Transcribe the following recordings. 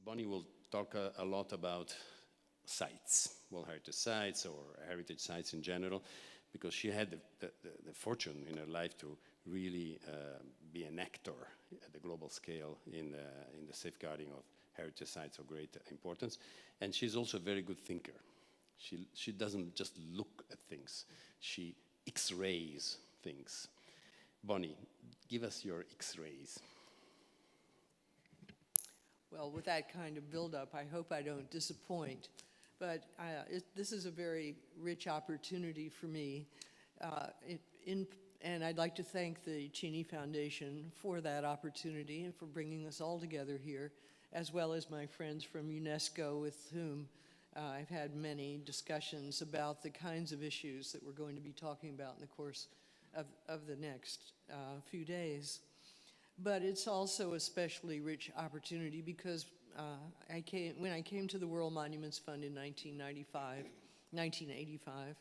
Bonnie will talk a lot about sites, World Heritage Sites or heritage sites in general, because she had the fortune in her life to really be an actor at the global scale in the safeguarding of heritage sites of great importance. And she's also a very good thinker. She doesn't just look at things, she X-rays things. Bonnie, give us your X-rays. Well, with that kind of build-up, I hope I don't disappoint. But this is a very rich opportunity for me. And I'd like to thank the Cheney Foundation for that opportunity and for bringing us all together here, as well as my friends from UNESCO with whom I've had many discussions about the kinds of issues that we're going to be talking about in the course of the next few days. But it's also a especially rich opportunity because when I came to the World Monuments Fund in 1985,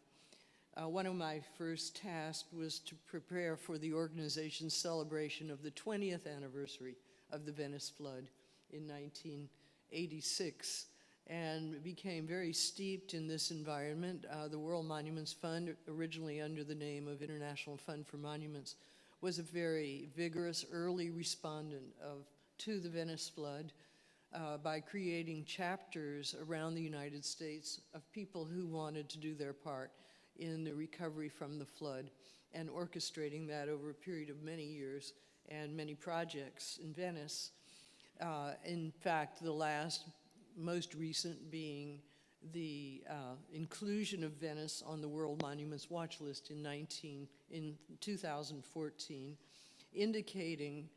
one of my first tasks was to prepare for the organization's celebration of the 20th anniversary of the Venice flood in 1986, and became very steeped in this environment. The World Monuments Fund, originally under the name of International Fund for Monuments, was a very vigorous early respondent to the Venice flood by creating chapters around the United States of people who wanted to do their part in the recovery from the flood, and orchestrating that over a period of many years and many projects in Venice. In fact, the most recent being the inclusion of Venice on the World Monuments Watch List in 2014, indicating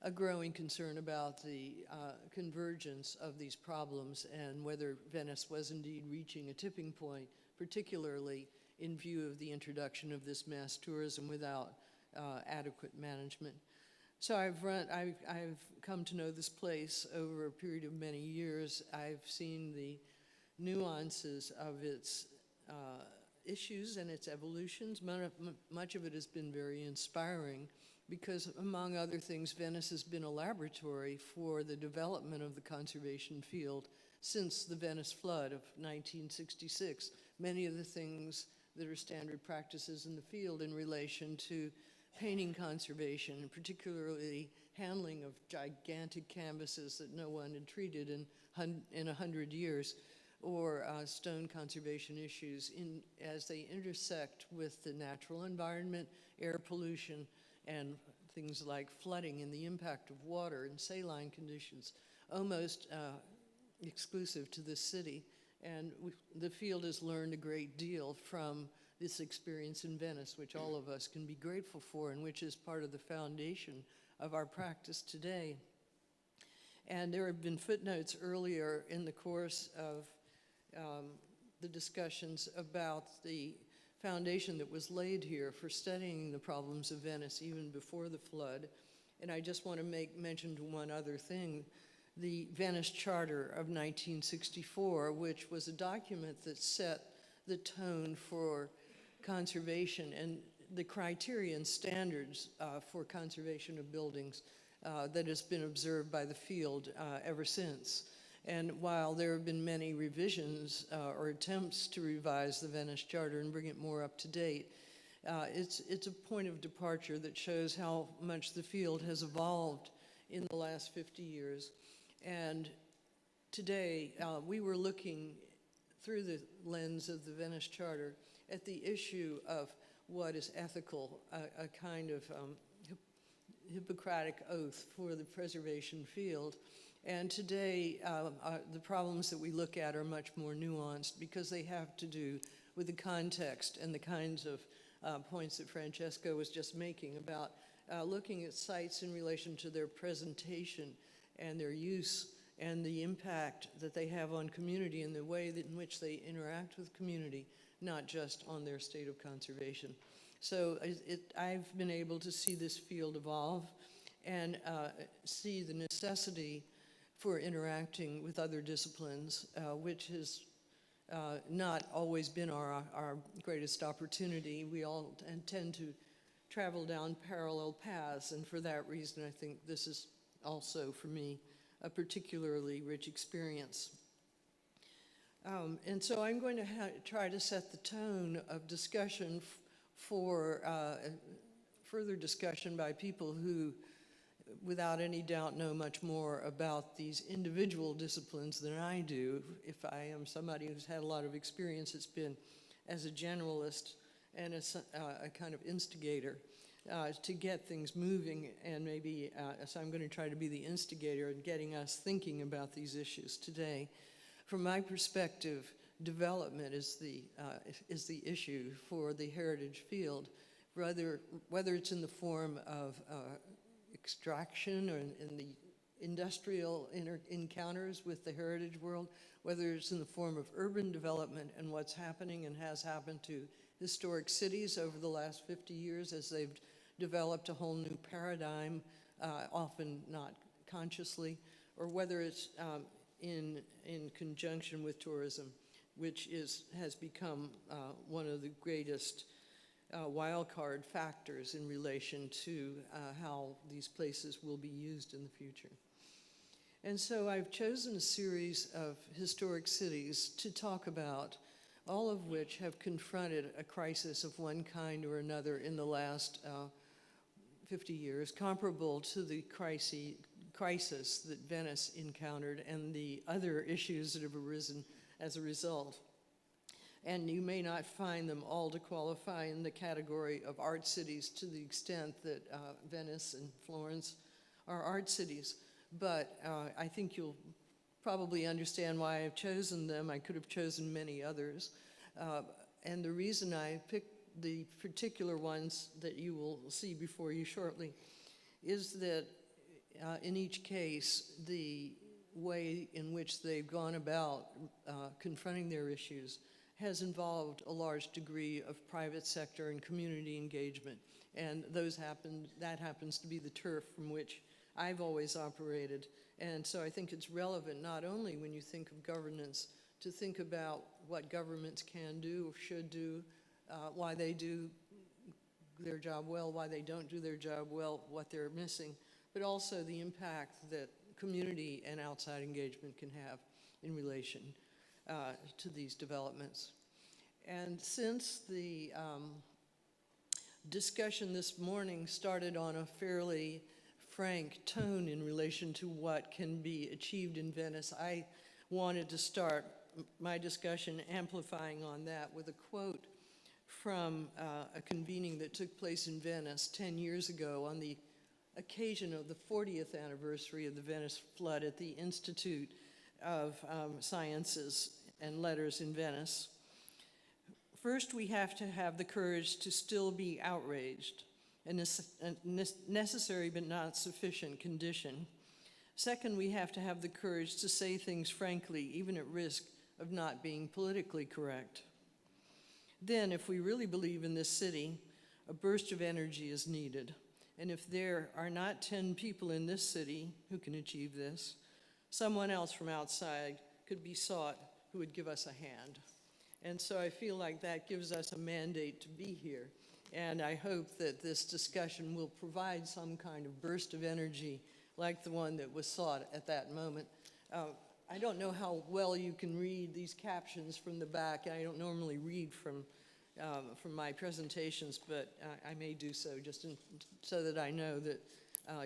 a growing concern about the convergence of these problems and whether Venice was indeed reaching a tipping point, particularly in view of the introduction of this mass tourism without adequate management. So I've come to know this place over a period of many years. I've seen the nuances of its issues and its evolutions. Much of it has been very inspiring because, among other things, Venice has been a laboratory for the development of the conservation field since the Venice flood of 1966. Many of the things that are standard practices in the field in relation to painting conservation, and particularly handling of gigantic canvases that no one had treated in 100 years, or stone conservation issues as they intersect with the natural environment, air pollution, and things like flooding and the impact of water and saline conditions, almost exclusive to this city. And the field has learned a great deal from this experience in Venice, which all of us can be grateful for and which is part of the foundation of our practice today. And there have been footnotes earlier in the course of the discussions about the foundation that was laid here for studying the problems of Venice even before the flood. And I just want to make mention to one other thing. The Venice Charter of 1964, which was a document that set the tone for conservation and the criteria and standards for conservation of buildings that has been observed by the field ever since. And while there have been many revisions or attempts to revise the Venice Charter and bring it more up to date, it's a point of departure that shows how much the field has evolved in the last 50 years. And today, we were looking through the lens of the Venice Charter at the issue of what is ethical, a kind of Hippocratic oath for the preservation field. And today, the problems that we look at are much more nuanced because they have to do with the context and the kinds of points that Francesco was just making about looking at sites in relation to their presentation and their use and the impact that they have on community and the way in which they interact with community, not just on their state of conservation. So I've been able to see this field evolve and see the necessity for interacting with other disciplines, which has not always been our greatest opportunity. We all tend to travel down parallel paths, and for that reason, I think this is also, for me, a particularly rich experience. And so I'm going to try to set the tone of discussion for further discussion by people who, without any doubt, know much more about these individual disciplines than I do. If I am somebody who's had a lot of experience, it's been as a generalist and as a kind of instigator to get things moving, and maybe, so I'm going to try to be the instigator in getting us thinking about these issues today. From my perspective, development is the issue for the heritage field, whether it's in the form of extraction or in the industrial encounters with the heritage world, whether it's in the form of urban development and what's happening and has happened to historic cities over the last 50 years as they've developed a whole new paradigm, often not consciously, or whether it's in conjunction with tourism, which has become one of the greatest wildcard factors in relation to how these places will be used in the future. And so I've chosen a series of historic cities to talk about, all of which have confronted a crisis of one kind or another in the last 50 years, comparable to the crisis that Venice encountered and the other issues that have arisen as a result. And you may not find them all to qualify in the category of art cities to the extent that Venice and Florence are art cities. But I think you'll probably understand why I've chosen them. I could have chosen many others. And the reason I picked the particular ones that you will see before you shortly is that in each case, the way in which they've gone about confronting their issues has involved a large degree of private sector and community engagement. And that happens to be the turf from which I've always operated. And so I think it's relevant not only when you think of governance to think about what governments can do or should do, why they do their job well, why they don't do their job well, what they're missing, but also the impact that community and outside engagement can have in relation to these developments. And since the discussion this morning started on a fairly frank tone in relation to what can be achieved in Venice, I wanted to start my discussion amplifying on that with a quote from a convening that took place in Venice 10 years ago on the occasion of the 40th anniversary of the Venice flood at the Institute of Sciences and Letters in Venice. First, we have to have the courage to still be outraged, a necessary but not sufficient condition. Second, we have to have the courage to say things frankly, even at risk of not being politically correct. Then, if we really believe in this city, a burst of energy is needed. And if there are not 10 people in this city who can achieve this, someone else from outside could be sought who would give us a hand. And so I feel like that gives us a mandate to be here. And I hope that this discussion will provide some kind of burst of energy like the one that was sought at that moment. I don't know how well you can read these captions from the back. I don't normally read from my presentations, but I may do so just so that I know that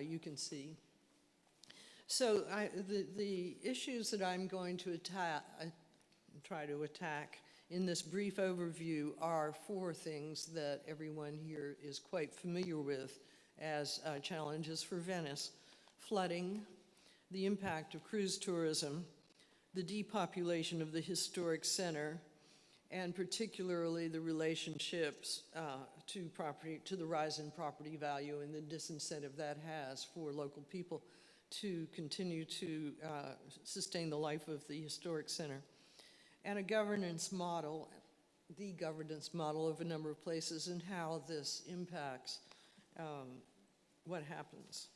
you can see. So the issues that I'm going to try to attack in this brief overview are 4 things that everyone here is quite familiar with as challenges for Venice: flooding, the impact of cruise tourism, the depopulation of the historic center, and particularly the relationships to the rise in property value and the disincentive that has for local people to continue to sustain the life of the historic center. And a governance model, the governance model of a number of places, and how this impacts what happens.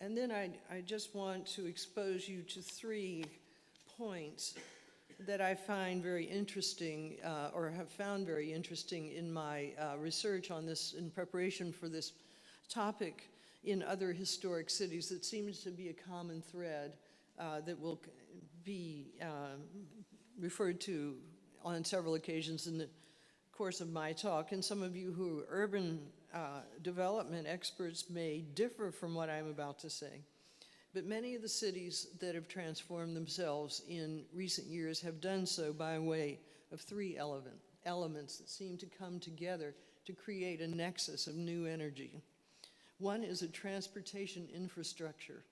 And then I just want to expose you to 3 points that I find very interesting, or have found very interesting in my research on this, in preparation for this topic in other historic cities, that seems to be a common thread that will be referred to on several occasions in the course of my talk. And some of you who are urban development experts may differ from what I'm about to say. But many of the cities that have transformed themselves in recent years have done so by way of three elements that seem to come together to create a nexus of new energy. One is a transportation infrastructure,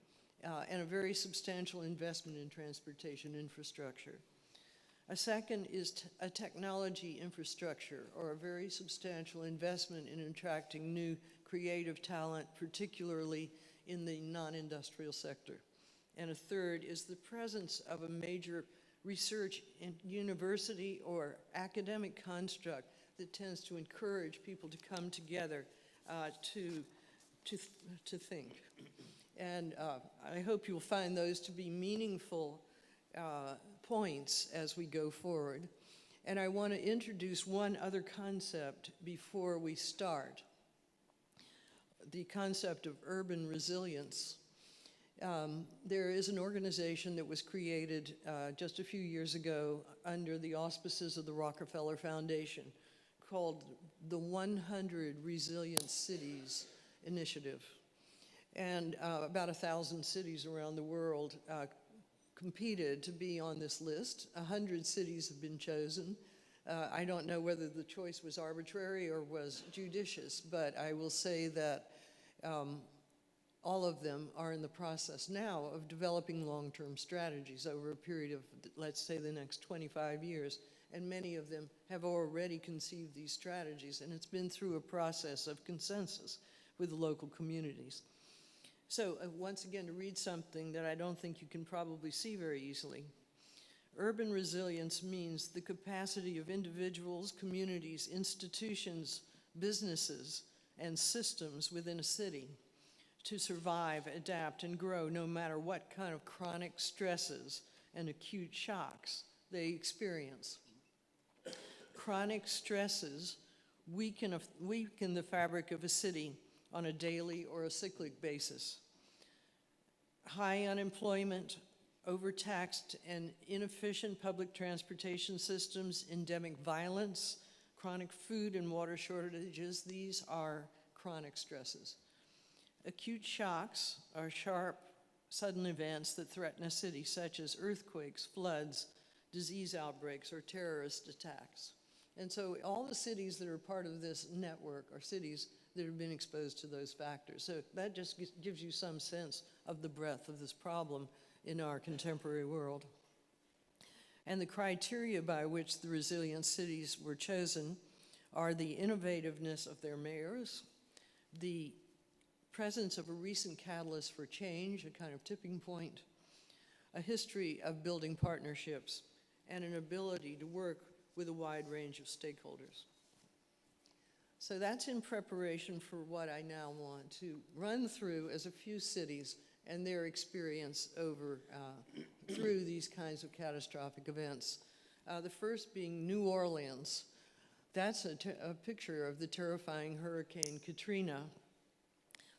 and a very substantial investment in transportation infrastructure. A second is a technology infrastructure, or a very substantial investment in attracting new creative talent, particularly in the non-industrial sector. And a third is the presence of a major research in university or academic construct that tends to encourage people to come together to think. And I hope you'll find those to be meaningful points as we go forward. And I want to introduce one other concept before we start. The concept of urban resilience. There is an organization that was created just a few years ago under the auspices of the Rockefeller Foundation called the 100 Resilient Cities Initiative. And about 1,000 cities around the world competed to be on this list. 100 cities have been chosen. I don't know whether the choice was arbitrary or was judicious, but I will say that all of them are in the process now of developing long-term strategies over a period of, let's say, the next 25 years. And many of them have already conceived these strategies, and it's been through a process of consensus with the local communities. So once again, to read something that I don't think you can probably see very easily. Urban resilience means the capacity of individuals, communities, institutions, businesses, and systems within a city to survive, adapt, and grow no matter what kind of chronic stresses and acute shocks they experience. Chronic stresses weaken the fabric of a city on a daily or a cyclic basis. High unemployment, overtaxed and inefficient public transportation systems, endemic violence, chronic food and water shortages, these are chronic stresses. Acute shocks are sharp, sudden events that threaten a city, such as earthquakes, floods, disease outbreaks, or terrorist attacks. And so all the cities that are part of this network are cities that have been exposed to those factors. So that just gives you some sense of the breadth of this problem in our contemporary world. And the criteria by which the resilient cities were chosen are the innovativeness of their mayors, the presence of a recent catalyst for change, a kind of tipping point, a history of building partnerships, and an ability to work with a wide range of stakeholders. So that's in preparation for what I now want to run through as a few cities and their experience through these kinds of catastrophic events. The first being New Orleans. That's a picture of the terrifying Hurricane Katrina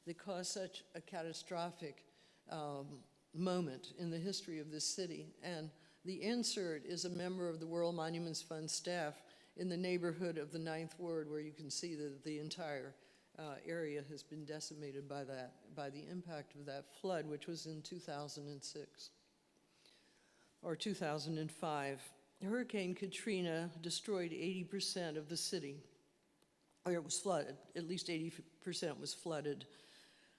that caused such a catastrophic moment in the history of this city. And the insert is a member of the World Monuments Fund staff in the neighborhood of the 9th Ward, where you can see that the entire area has been decimated by the impact of that flood, which was in 2006 or 2005. Hurricane Katrina destroyed 80% of the city, or it was flooded. At least 80% was flooded.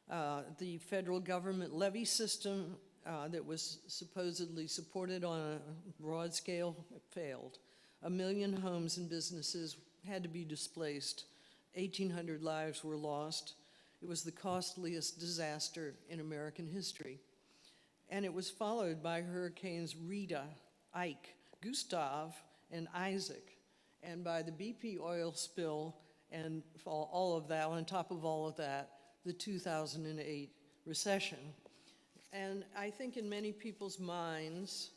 The federal government levee system that was supposedly supported on a broad scale failed. 1 million homes and businesses had to be displaced. 1,800 lives were lost. It was the costliest disaster in American history. And it was followed by Hurricanes Rita, Ike, Gustav, and Isaac, and by the BP oil spill and all of that, on top of all of that, the 2008 recession. And I think in many people's minds,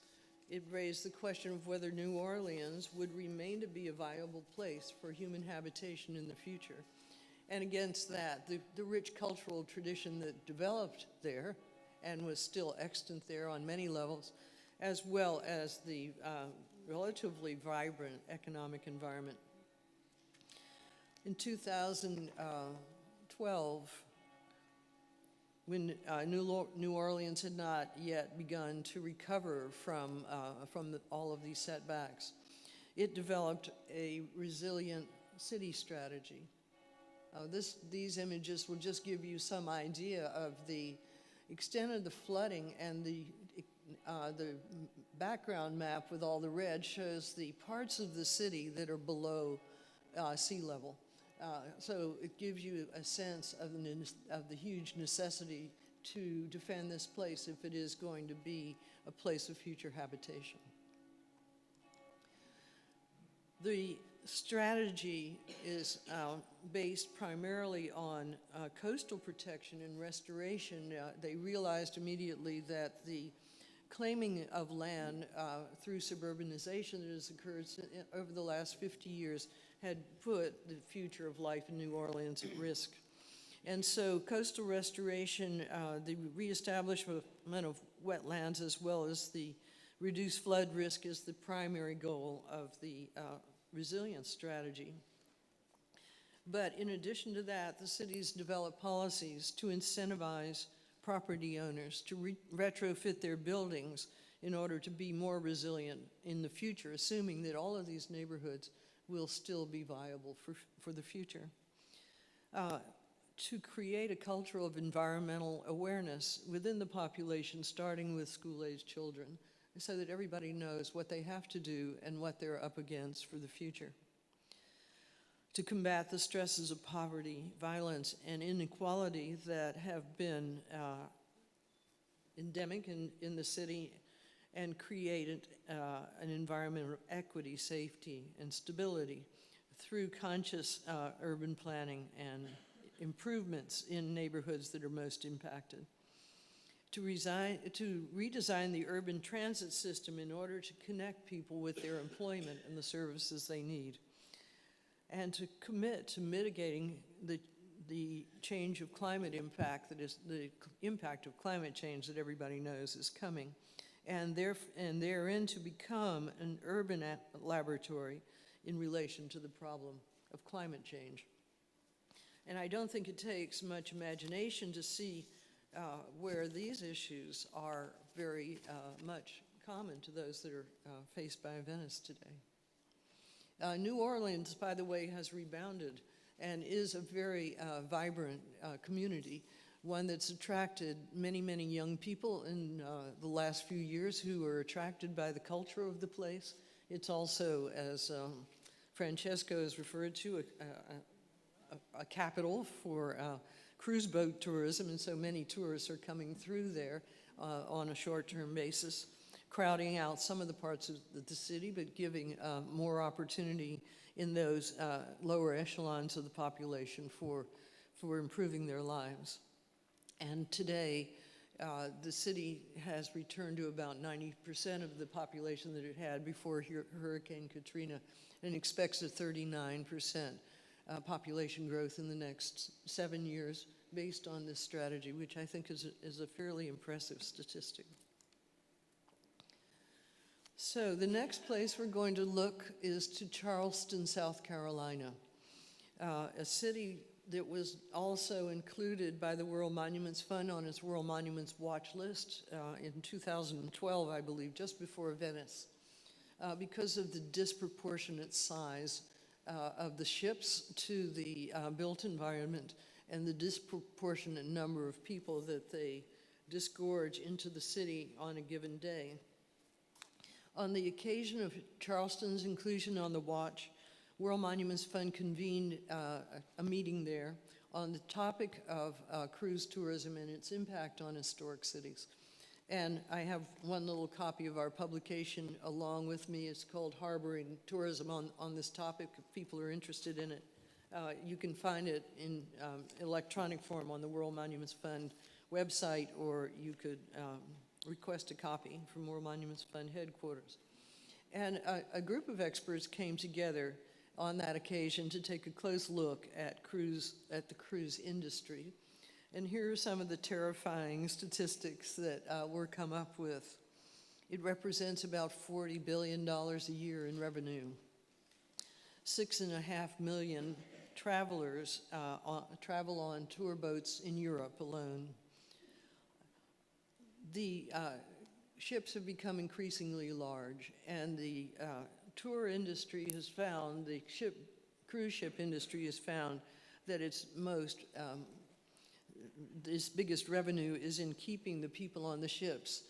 it raised the question of whether New Orleans would remain to be a viable place for human habitation in the future. And against that, the rich cultural tradition that developed there and was still extant there on many levels, as well as the relatively vibrant economic environment. In 2012, when New Orleans had not yet begun to recover from all of these setbacks, it developed a resilient city strategy. These images will just give you some idea of the extent of the flooding, and the background map with all the red shows the parts of the city that are below sea level. So it gives you a sense of the huge necessity to defend this place if it is going to be a place of future habitation. The strategy is based primarily on coastal protection and restoration. They realized immediately that the claiming of land through suburbanization that has occurred over the last 50 years had put the future of life in New Orleans at risk. And so coastal restoration, the reestablishment of wetlands, as well as the reduced flood risk, is the primary goal of the resilience strategy. But in addition to that, the cities develop policies to incentivize property owners to retrofit their buildings in order to be more resilient in the future, assuming that all of these neighborhoods will still be viable for the future. To create a culture of environmental awareness within the population, starting with school-aged children, so that everybody knows what they have to do and what they're up against for the future. To combat the stresses of poverty, violence, and inequality that have been endemic in the city, and created an environment of equity, safety, and stability through conscious urban planning and improvements in neighborhoods that are most impacted. To redesign the urban transit system in order to connect people with their employment and the services they need. And to commit to mitigating the change of climate impact, that is the impact of climate change that everybody knows is coming. And therein to become an urban laboratory in relation to the problem of climate change. And I don't think it takes much imagination to see where these issues are very much common to those that are faced by Venice today. New Orleans, by the way, has rebounded and is a very vibrant community, one that's attracted many, many young people in the last few years who are attracted by the culture of the place. It's also, as Francesco has referred to, a capital for cruise boat tourism, and so many tourists are coming through there on a short-term basis, crowding out some of the parts of the city, but giving more opportunity in those lower echelons of the population for improving their lives. And today, the city has returned to about 90% of the population that it had before Hurricane Katrina, and expects a 39% population growth in the next 7 years based on this strategy, which I think is a fairly impressive statistic. So the next place we're going to look is to Charleston, South Carolina, a city that was also included by the World Monuments Fund on its World Monuments Watch List in 2012, I believe, just before Venice, because of the disproportionate size of the ships to the built environment and the disproportionate number of people that they disgorge into the city on a given day. On the occasion of Charleston's inclusion on the watch, World Monuments Fund convened a meeting there on the topic of cruise tourism and its impact on historic cities. And I have one little copy of our publication along with me. It's called Harboring Tourism on this topic. If people are interested in it, you can find it in electronic form on the World Monuments Fund website, or you could request a copy from World Monuments Fund headquarters. And a group of experts came together on that occasion to take a close look at the cruise industry. And here are some of the terrifying statistics that were come up with. It represents about $40 billion a year in revenue. 6.5 million travelers travel on tour boats in Europe alone. The ships have become increasingly large, and the tour industry has found, cruise ship industry has found that its biggest revenue is in keeping the people on the ships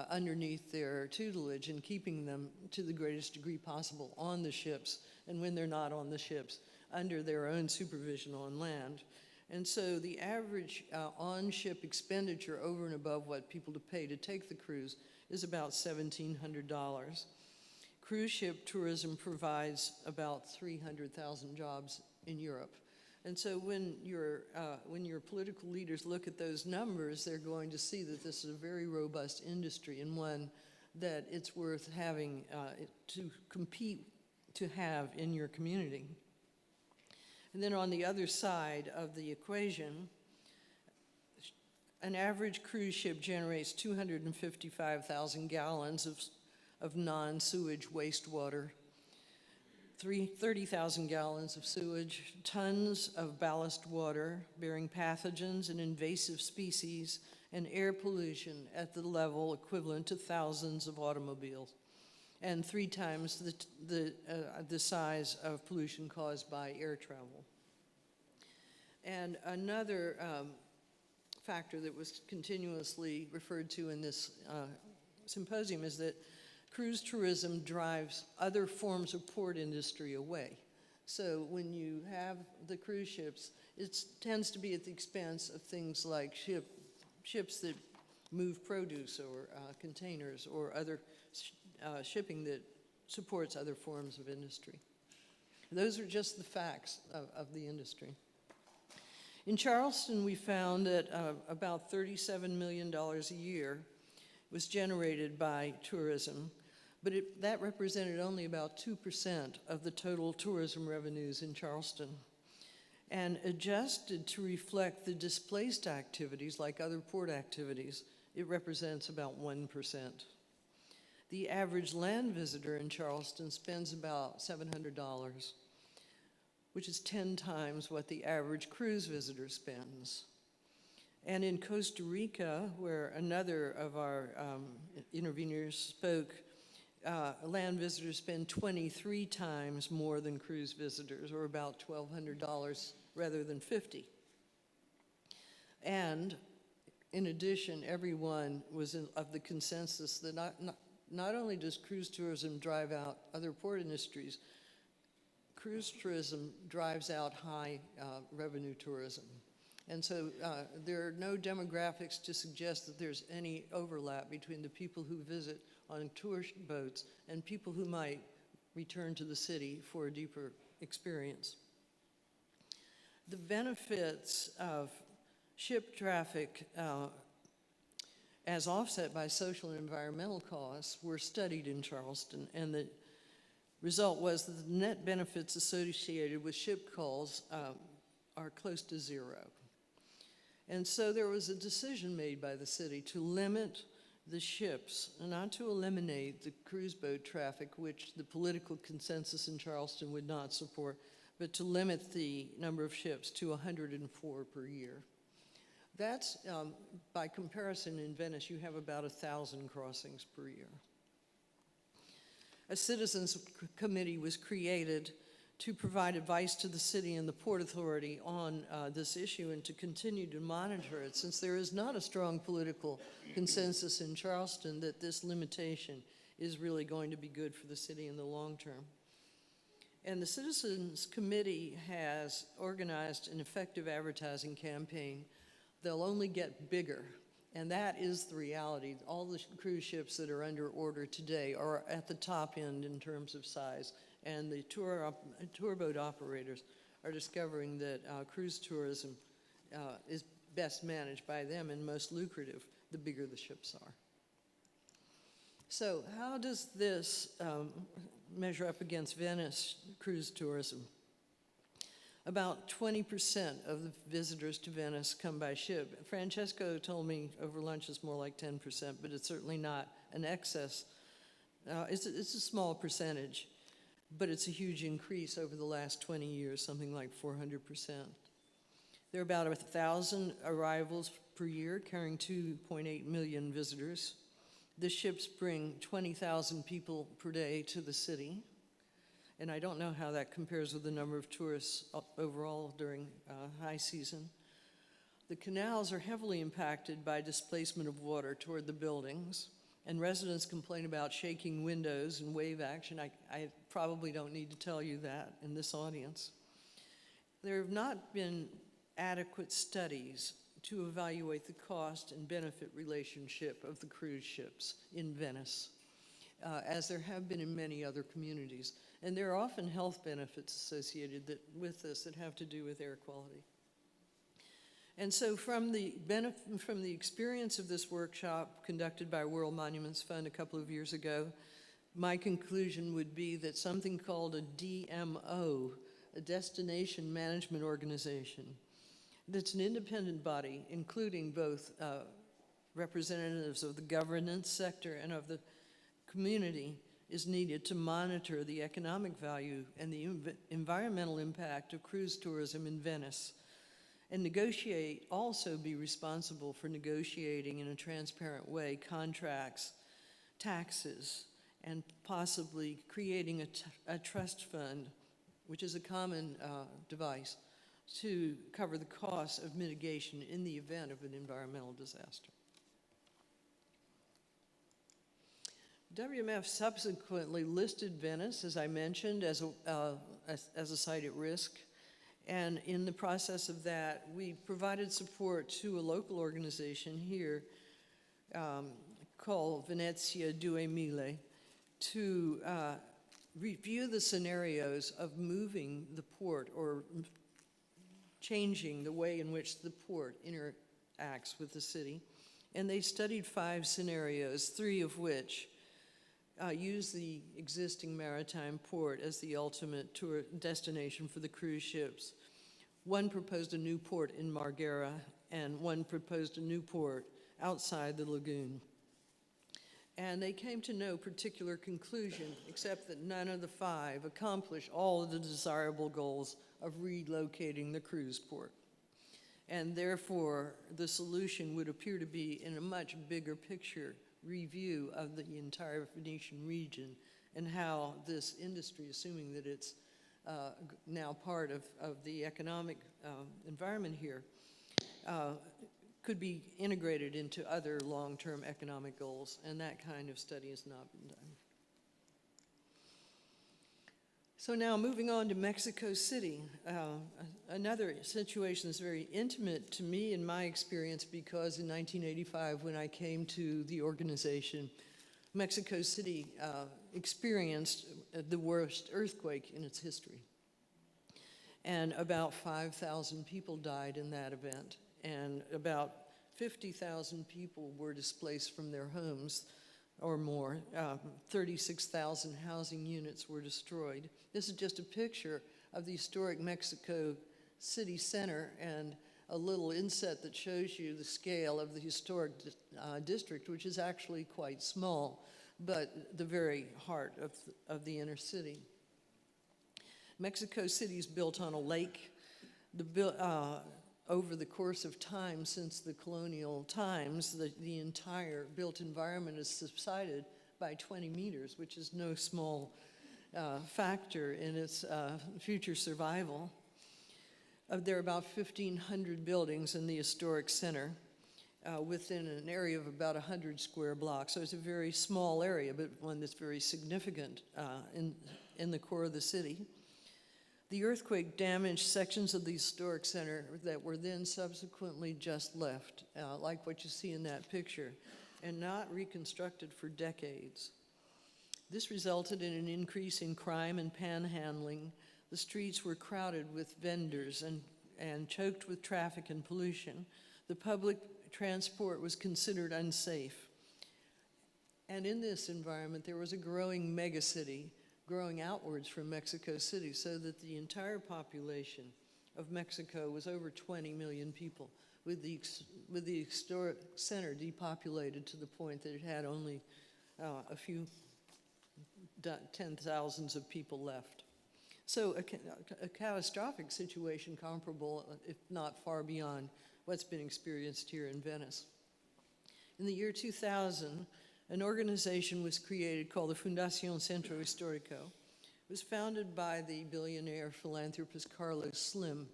underneath their tutelage and keeping them to the greatest degree possible on the ships, and when they're not on the ships, under their own supervision on land. And so the average on-ship expenditure over and above what people pay to take the cruise is about $1,700. Cruise ship tourism provides about 300,000 jobs in Europe. And so when your political leaders look at those numbers, they're going to see that this is a very robust industry and one that it's worth having to compete to have in your community. And then on the other side of the equation, an average cruise ship generates 255,000 gallons of non-sewage wastewater, 30,000 gallons of sewage, tons of ballast water bearing pathogens and invasive species, and air pollution at the level equivalent to thousands of automobiles, and 3 times the size of pollution caused by air travel. And another factor that was continuously referred to in this symposium is that cruise tourism drives other forms of port industry away. So when you have the cruise ships, it tends to be at the expense of things like ships that move produce or containers or other shipping that supports other forms of industry. Those are just the facts of the industry. In Charleston, we found that about $37 million a year was generated by tourism, but that represented only about 2% of the total tourism revenues in Charleston. And adjusted to reflect the displaced activities, like other port activities, it represents about 1%. The average land visitor in Charleston spends about $700, which is 10 times what the average cruise visitor spends. And in Costa Rica, where another of our interveners spoke, land visitors spend 23 times more than cruise visitors, or about $1,200 rather than $50. And in addition, everyone was of the consensus that not only does cruise tourism drive out other port industries, cruise tourism drives out high revenue tourism. And so there are no demographics to suggest that there's any overlap between the people who visit on tour boats and people who might return to the city for a deeper experience. The benefits of ship traffic as offset by social and environmental costs were studied in Charleston, and the result was that the net benefits associated with ship calls are close to zero. And so there was a decision made by the city to limit the ships, not to eliminate the cruise boat traffic, which the political consensus in Charleston would not support, but to limit the number of ships to 104 per year. That's, by comparison, in Venice, you have about 1,000 crossings per year. A citizens committee was created to provide advice to the city and the Port Authority on this issue and to continue to monitor it, since there is not a strong political consensus in Charleston that this limitation is really going to be good for the city in the long term. And the Citizens Committee has organized an effective advertising campaign. They'll only get bigger, and that is the reality. All the cruise ships that are under order today are at the top end in terms of size, and the tour boat operators are discovering that cruise tourism is best managed by them and most lucrative the bigger the ships are. So how does this measure up against Venice cruise tourism? About 20% of the visitors to Venice come by ship. Francesco told me over lunch it's more like 10%, but it's certainly not an excess. It's a small percentage, but it's a huge increase over the last 20 years, something like 400%. There are about 1,000 arrivals per year, carrying 2.8 million visitors. The ships bring 20,000 people per day to the city. And I don't know how that compares with the number of tourists overall during high season. The canals are heavily impacted by displacement of water toward the buildings, and residents complain about shaking windows and wave action. I probably don't need to tell you that in this audience. There have not been adequate studies to evaluate the cost and benefit relationship of the cruise ships in Venice, as there have been in many other communities. And there are often health benefits associated with this that have to do with air quality. And so from the experience of this workshop conducted by World Monuments Fund a couple of years ago, my conclusion would be that something called a DMO, a Destination Management Organization, that's an independent body, including both representatives of the governance sector and of the community, is needed to monitor the economic value and the environmental impact of cruise tourism in Venice, and also be responsible for negotiating in a transparent way contracts, taxes, and possibly creating a trust fund, which is a common device, to cover the costs of mitigation in the event of an environmental disaster. WMF subsequently listed Venice, as I mentioned, as a site at risk. And in the process of that, we provided support to a local organization here called Venezia 2000 to review the scenarios of moving the port or changing the way in which the port interacts with the city. And they studied 5 scenarios, 3 of which use the existing maritime port as the ultimate tour destination for the cruise ships. One proposed a new port in Marghera, and one proposed a new port outside the lagoon. And they came to no particular conclusion, except that none of the 5 accomplished all of the desirable goals of relocating the cruise port. And therefore, the solution would appear to be in a much bigger picture review of the entire Venetian region and how this industry, assuming that it's now part of the economic environment here, could be integrated into other long-term economic goals, and that kind of study has not been done. So now moving on to Mexico City, another situation that's very intimate to me in my experience, because in 1985 when I came to the organization, Mexico City experienced the worst earthquake in its history. And about 5,000 people died in that event, and about 50,000 people were displaced from their homes or more. 36,000 housing units were destroyed. This is just a picture of the historic Mexico City Center and a little inset that shows you the scale of the historic district, which is actually quite small, but the very heart of the inner city. Mexico City is built on a lake. Over the course of time since the colonial times, the entire built environment has subsided by 20 meters, which is no small factor in its future survival. There are about 1,500 buildings in the historic center within an area of about 100 square blocks. So it's a very small area, but one that's very significant in the core of the city. The earthquake damaged sections of the historic center that were then subsequently just left, like what you see in that picture, and not reconstructed for decades. This resulted in an increase in crime and panhandling. The streets were crowded with vendors and choked with traffic and pollution. The public transport was considered unsafe. And in this environment, there was a growing megacity growing outwards from Mexico City, so that the entire population of Mexico was over 20 million people, with the historic center depopulated to the point that it had only a few 10,000s of people left. So a catastrophic situation comparable, if not far beyond, what's been experienced here in Venice. In the year 2000, an organization was created called the Fundación Centro Historico. It was founded by the billionaire philanthropist Carlos Slim,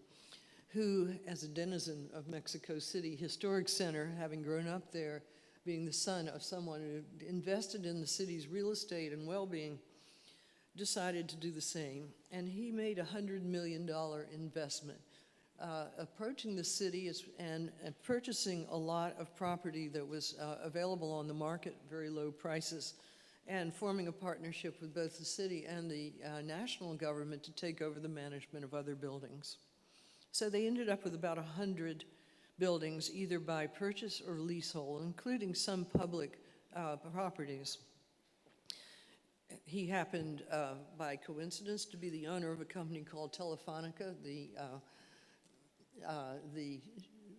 who, as a denizen of Mexico City Historic Center, having grown up there, being the son of someone who invested in the city's real estate and well-being, decided to do the same. And he made a $100 million investment, approaching the city and purchasing a lot of property that was available on the market, very low prices, and forming a partnership with both the city and the national government to take over the management of other buildings. So they ended up with about 100 buildings, either by purchase or leasehold, including some public properties. He happened, by coincidence, to be the owner of a company called Telefonica, the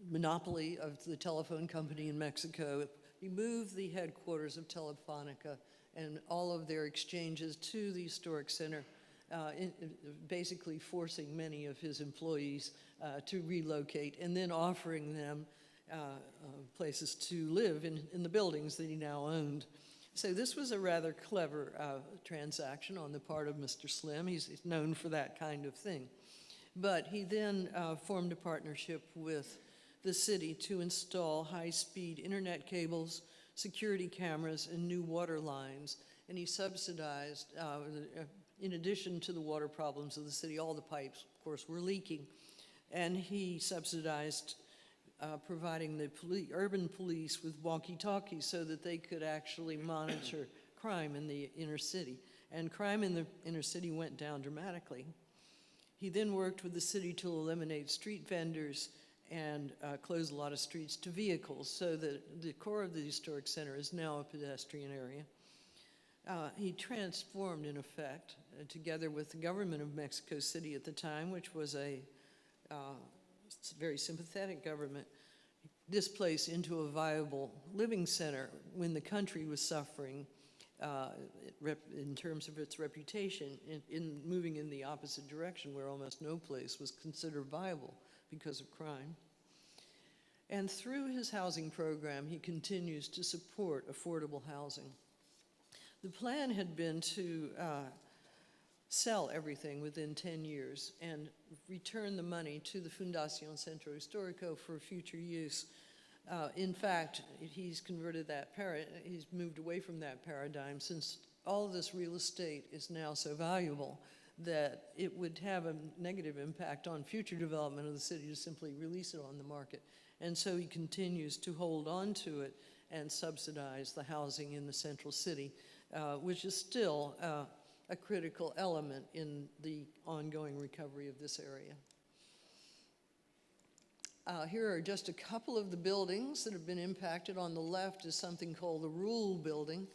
monopoly of the telephone company in Mexico. He moved the headquarters of Telefonica and all of their exchanges to the historic center, basically forcing many of his employees to relocate, and then offering them places to live in the buildings that he now owned. So this was a rather clever transaction on the part of Mr. Slim. He's known for that kind of thing. But he then formed a partnership with the city to install high-speed internet cables, security cameras, and new water lines. And he subsidized, in addition to the water problems of the city, all the pipes, of course, were leaking. And he subsidized providing the urban police with walkie-talkies so that they could actually monitor crime in the inner city. And crime in the inner city went down dramatically. He then worked with the city to eliminate street vendors and close a lot of streets to vehicles, so that the core of the historic center is now a pedestrian area. He transformed, in effect, together with the government of Mexico City at the time, which was a very sympathetic government, this place into a viable living center when the country was suffering in terms of its reputation, in moving in the opposite direction, where almost no place was considered viable because of crime. And through his housing program, he continues to support affordable housing. The plan had been to sell everything within 10 years and return the money to the Fundación Centro Historico for future use. In fact, he's converted that he's moved away from that paradigm, since all of this real estate is now so valuable that it would have a negative impact on future development of the city to simply release it on the market. And so he continues to hold on to it and subsidize the housing in the central city, which is still a critical element in the ongoing recovery of this area. Here are just a couple of the buildings that have been impacted. On the left is something called the Rule Building,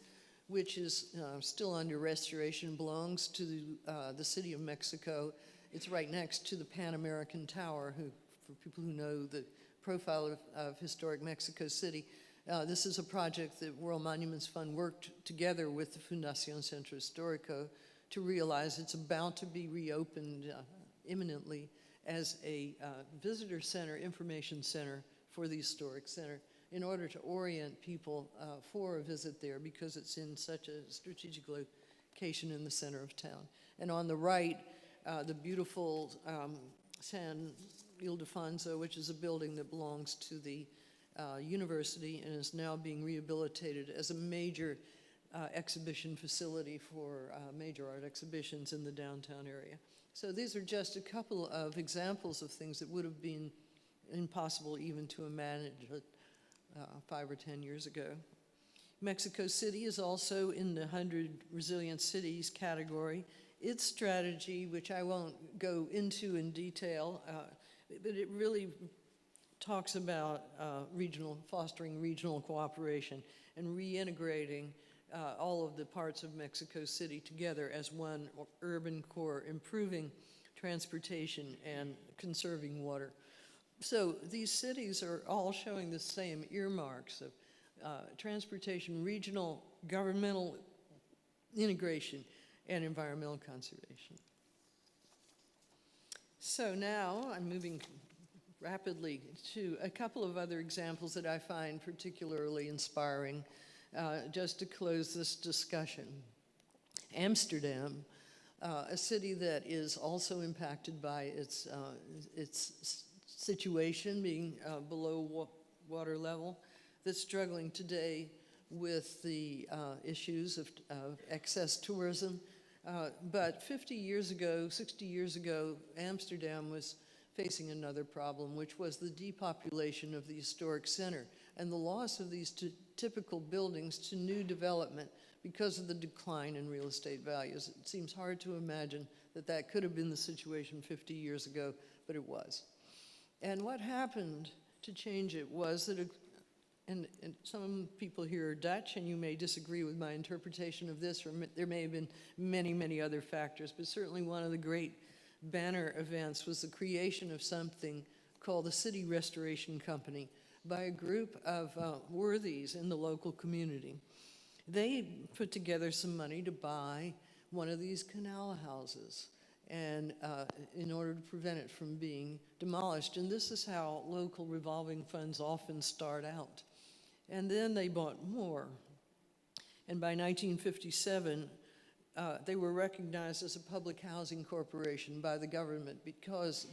which is still under restoration, belongs to the City of Mexico. It's right next to the Pan American Tower, for people who know the profile of historic Mexico City. This is a project that World Monuments Fund worked together with the Fundación Centro Historico to realize. It's about to be reopened imminently as a visitor center, information center for the historic center, in order to orient people for a visit there, because it's in such a strategic location in the center of town. And on the right, the beautiful San Ildefonso, which is a building that belongs to the university and is now being rehabilitated as a major exhibition facility for major art exhibitions in the downtown area. So these are just a couple of examples of things that would have been impossible even to imagine 5 or 10 years ago. Mexico City is also in the 100 resilient cities category. Its strategy, which I won't go into in detail, but it really talks about fostering regional cooperation and reintegrating all of the parts of Mexico City together as one urban core, improving transportation and conserving water. So these cities are all showing the same earmarks of transportation, regional, governmental integration, and environmental conservation. So now I'm moving rapidly to a couple of other examples that I find particularly inspiring, just to close this discussion. Amsterdam, a city that is also impacted by its situation being below water level, that's struggling today with the issues of excess tourism. But 50 years ago, 60 years ago, Amsterdam was facing another problem, which was the depopulation of the historic center and the loss of these typical buildings to new development because of the decline in real estate values. It seems hard to imagine that that could have been the situation 50 years ago, but it was. And what happened to change it was that, and some people here are Dutch, and you may disagree with my interpretation of this, or there may have been many, many other factors, but certainly one of the great banner events was the creation of something called the City Restoration Company by a group of worthies in the local community. They put together some money to buy one of these canal houses, and in order to prevent it from being demolished. And this is how local revolving funds often start out. And then they bought more. And by 1957, they were recognized as a public housing corporation by the government because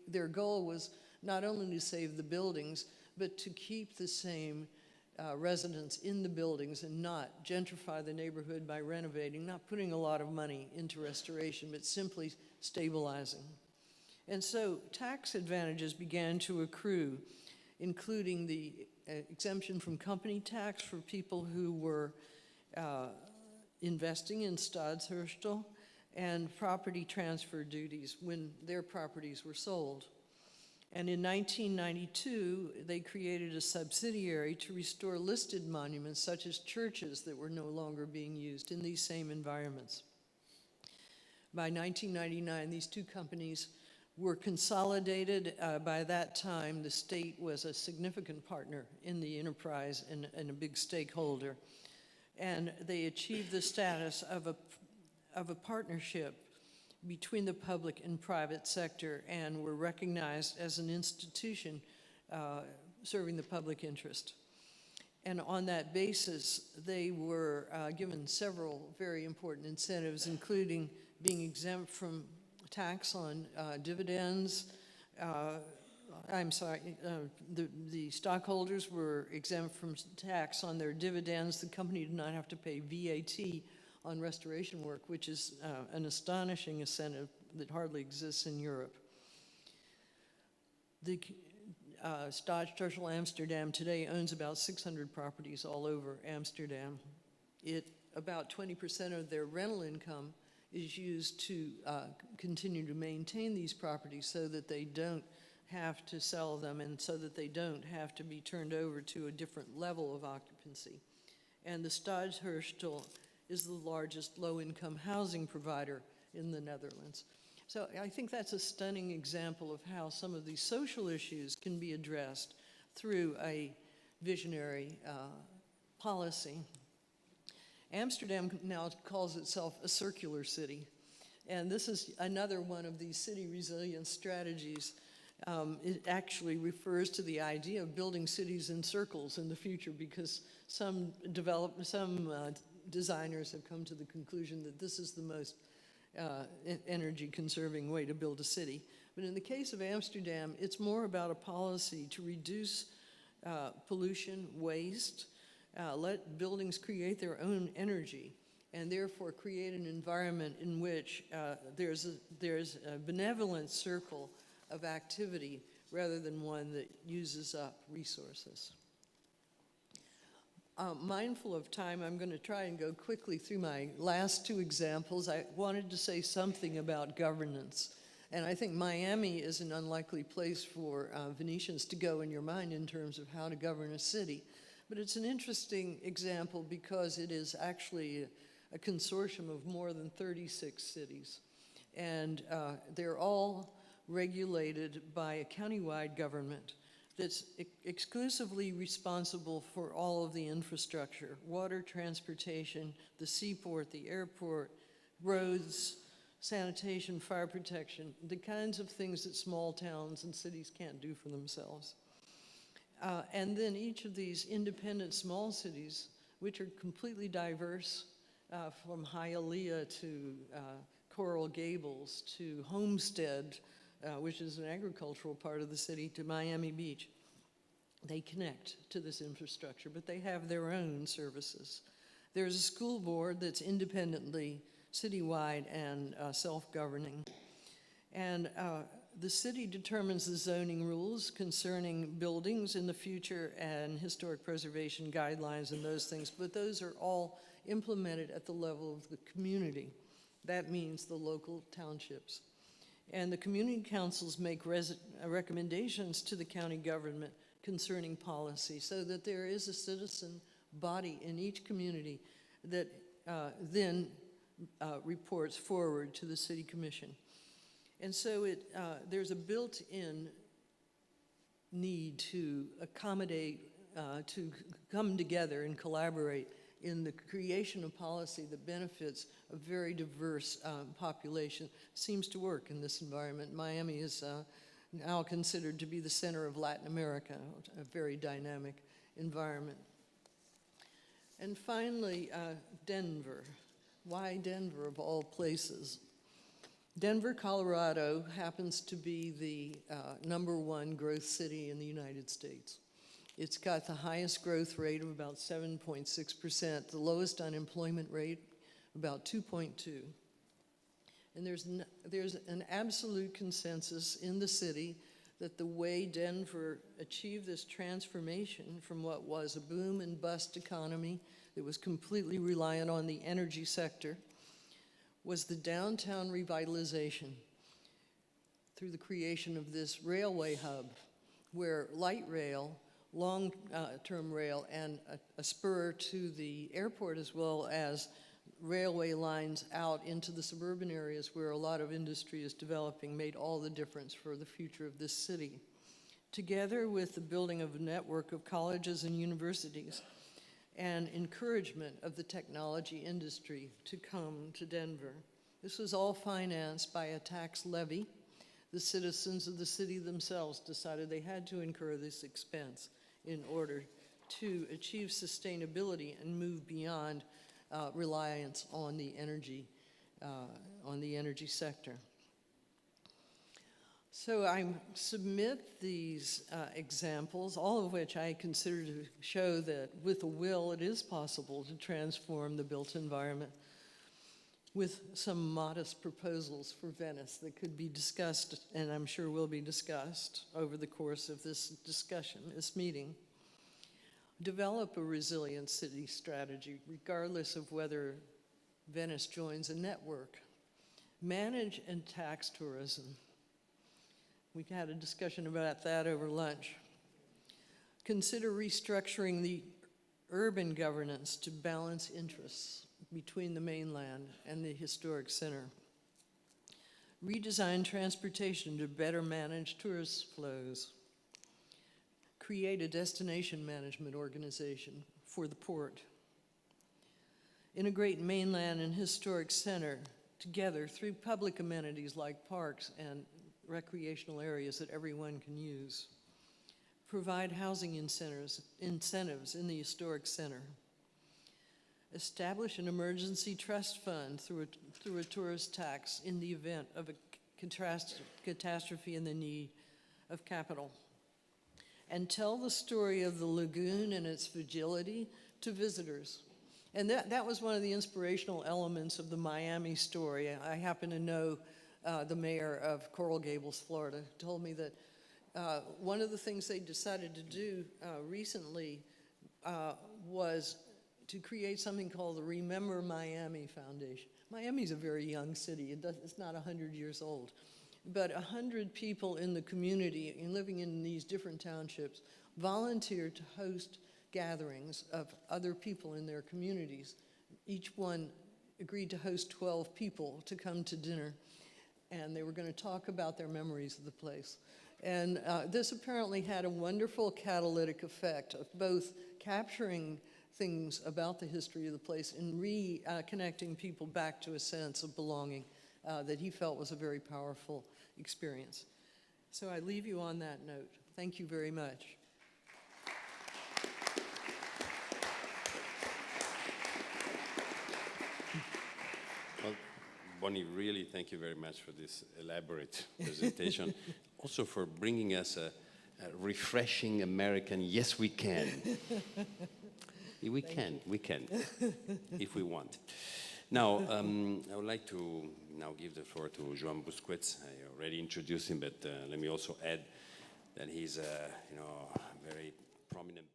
their goal was not only to save the buildings, but to keep the same residents in the buildings and not gentrify the neighborhood by renovating, not putting a lot of money into restoration, but simply stabilizing. And so tax advantages began to accrue, including the exemption from company tax for people who were investing in Stadsherstel, and property transfer duties when their properties were sold. And in 1992, they created a subsidiary to restore listed monuments such as churches that were no longer being used in these same environments. By 1999, these two companies were consolidated. By that time, the state was a significant partner in the enterprise and a big stakeholder. And they achieved the status of a partnership between the public and private sector and were recognized as an institution serving the public interest. And on that basis, they were given several very important incentives, including being exempt from tax on dividends. The stockholders were exempt from tax on their dividends. The company did not have to pay VAT on restoration work, which is an astonishing incentive that hardly exists in Europe. The Stadsherstel Amsterdam today owns about 600 properties all over Amsterdam. About 20% of their rental income is used to continue to maintain these properties so that they don't have to sell them and so that they don't have to be turned over to a different level of occupancy. And the Stadsherstel is the largest low-income housing provider in the Netherlands. So I think that's a stunning example of how some of these social issues can be addressed through a visionary policy. Amsterdam now calls itself a circular city, and this is another one of these city resilience strategies. It actually refers to the idea of building cities in circles in the future because some designers have come to the conclusion that this is the most energy-conserving way to build a city. But in the case of Amsterdam, it's more about a policy to reduce pollution, waste, let buildings create their own energy, and therefore create an environment in which there's a benevolent circle of activity rather than one that uses up resources. Mindful of time, I'm going to try and go quickly through my last two examples. I wanted to say something about governance. And I think Miami is an unlikely place for Venetians to go in your mind in terms of how to govern a city. But it's an interesting example because it is actually a consortium of more than 36 cities. And they're all regulated by a countywide government that's exclusively responsible for all of the infrastructure: water, transportation, the seaport, the airport, roads, sanitation, fire protection, the kinds of things that small towns and cities can't do for themselves. And then each of these independent small cities, which are completely diverse, from Hialeah to Coral Gables to Homestead, which is an agricultural part of the city, to Miami Beach, they connect to this infrastructure, but they have their own services. There's a school board that's independently citywide and self-governing. And the city determines the zoning rules concerning buildings in the future and historic preservation guidelines and those things, but those are all implemented at the level of the community. That means the local townships. And the community councils make recommendations to the county government concerning policy, so that there is a citizen body in each community that then reports forward to the city commission. And so there's a built-in need to accommodate, to come together and collaborate in the creation of policy that benefits a very diverse population. Seems to work in this environment. Miami is now considered to be the center of Latin America, a very dynamic environment. And finally, Denver. Why Denver, of all places? Denver, Colorado happens to be the #1 growth city in the United States. It's got the highest growth rate of about 7.6%, the lowest unemployment rate, about 2.2. And there's an absolute consensus in the city that the way Denver achieved this transformation from what was a boom and bust economy that was completely reliant on the energy sector was the downtown revitalization through the creation of this railway hub where light rail, long-term rail, and a spur to the airport, as well as railway lines out into the suburban areas where a lot of industry is developing, made all the difference for the future of this city. Together with the building of a network of colleges and universities and encouragement of the technology industry to come to Denver. This was all financed by a tax levy. The citizens of the city themselves decided they had to incur this expense in order to achieve sustainability and move beyond reliance on the energy sector. So I submit these examples, all of which I consider to show that with a will, it is possible to transform the built environment, with some modest proposals for Venice that could be discussed, and I'm sure will be discussed over the course of this discussion, this meeting. Develop a resilient city strategy, regardless of whether Venice joins a network. Manage and tax tourism. We had a discussion about that over lunch. Consider restructuring the urban governance to balance interests between the mainland and the historic center. Redesign transportation to better manage tourist flows. Create a destination management organization for the port. Integrate mainland and historic center together through public amenities like parks and recreational areas that everyone can use. Provide housing incentives in the historic center. Establish an emergency trust fund through a tourist tax in the event of a catastrophe and the need of capital. And tell the story of the lagoon and its fragility to visitors. And that was one of the inspirational elements of the Miami story. I happen to know the mayor of Coral Gables, Florida, told me that one of the things they decided to do recently was to create something called the Remember Miami Foundation. Miami's a very young city. It's not 100 years old. But 100 people in the community and living in these different townships volunteered to host gatherings of other people in their communities. Each one agreed to host 12 people to come to dinner, and they were going to talk about their memories of the place. And this apparently had a wonderful catalytic effect of both capturing things about the history of the place and reconnecting people back to a sense of belonging that he felt was a very powerful experience. So I leave you on that note. Thank you very much. Well, Bonnie, really thank you very much for this elaborate presentation. Also for bringing us a refreshing American, yes we can. We can, if we want. Now, I would like to now give the floor to Joan Busquets. I already introduced him, but let me also add that he's a very prominent